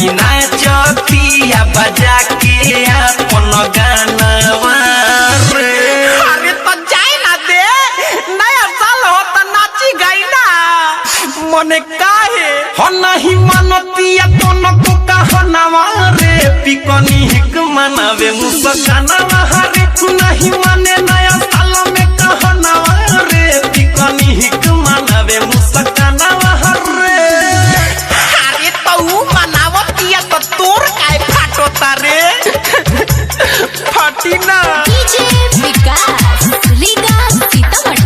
बड़ी नाचतिया बजा के अपन गानवा रे। अरे तो जाए ना दे, नया साल हो तो नाची गई ना मने काहे हो नहीं मानतिया कोनो को कहनावा रे। पिकनी हिक मनावे मुस्कानावा रे। नहीं माने नया साल में कहनावा रे। पिकनी हिक मनावे मुस्कानावा रे। अरे तो ऊ मनावतिया तो तोर काहे फाटोता रे फाटी ना। डीजे विकास लीगा सीतामढ़ी।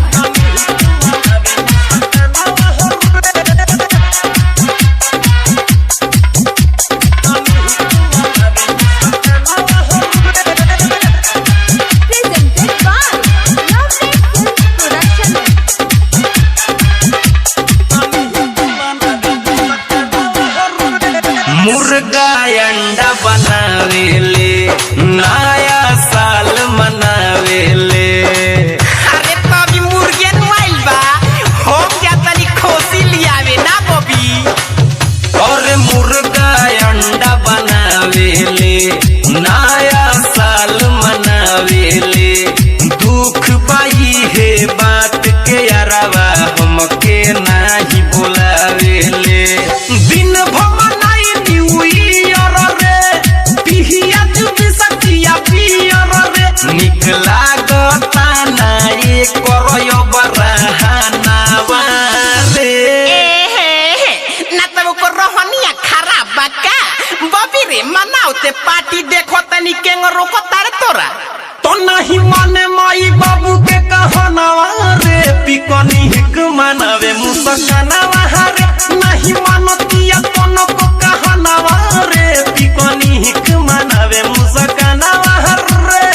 मुर्गा अंडा बनावेले नया साल मनावेले। अरे तो अभी मुर्गे नुआइल बा, हम जातनी खोसी लियावे ना बबी। और मुर्गा अंडा बनावेले नया साल मनावेले। दुख पाई है बात के यारवा हमके नाही बोलावेले। दिन भर निक लागता नाये करयो बरहनावा रे। ना तब को रोहनिया खराब बा का बबी रे मनाओते पार्टी देखो तनी केंग रोको तारे तोरा। तो नहीं माने माई बाबू के कहनावा रे। पिकनी हिक मनावे मुस्कानावा रे। नहीं मानतिया कोनो को कहनावा रे। पिकनी हिक मनावे मुस्कानावा रे।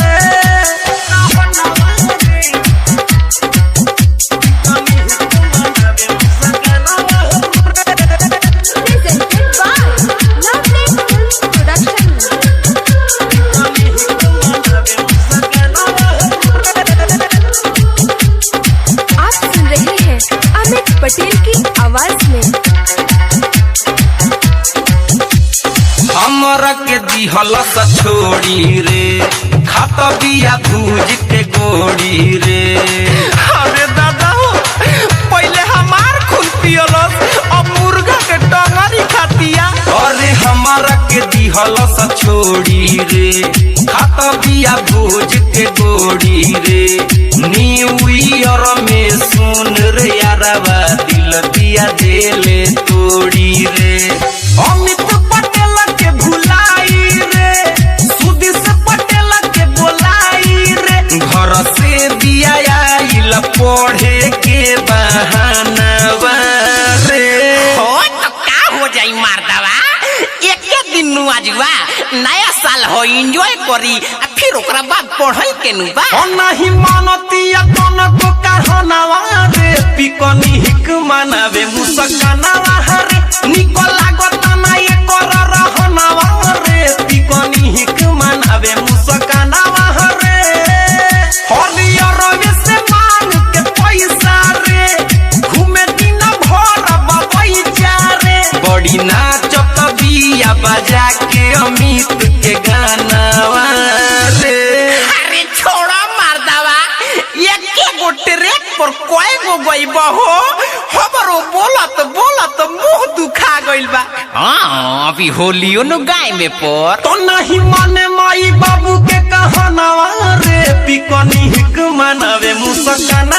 पटेल की आवाज में। हमरा के दिहल छोड़ी रे। खात बिया भूज के गोड़ी रे। अरे दादा हो पहले हमार खून पियलस, अब मुर्गा के टंगरी खातिया। अरे हमरा के दिहल छोड़ी रे। खात बिया भूज के गोड़ी रे। न्यू ईयर में सुन रे यारवा दिल दिया देले तोड़ी रे। अमित पटेल के भुलाई रे। सुदिस पटेल के बोलाई रे। घर से दिया आइल पढ़े के बहानावा रे। हो तो का हो जाई मारदावा, एक दिन नु आजुआ नया साल हो एंजॉय करी फिर ओकरा बाद पढ़ई के नु बा। नहीं मानतिया कोनो को कहनावा रे। पिकनी हिक मनावे मुस्कानावा रे। निको लागता ना ये कर रहनावा रे। पिकनी हिक मनावे मुस्कानावा रे। हरियर से मांग के पैसा रे। घूमे दिन भर बबैचा रे। बड़ी नाचत बिया बजा के अमित के गानावा रे। अरे छोड़ा मारदावा, एक गो ट्रैक पर कोई गो गई बहो हमरो बोलत बोलत मुंह दुखा गइल बा। हां अभी होलियो नु गाय में पर तो नहीं माने माई बाबू के कहनावा रे। पिकनी हिक मनावे मुस्काना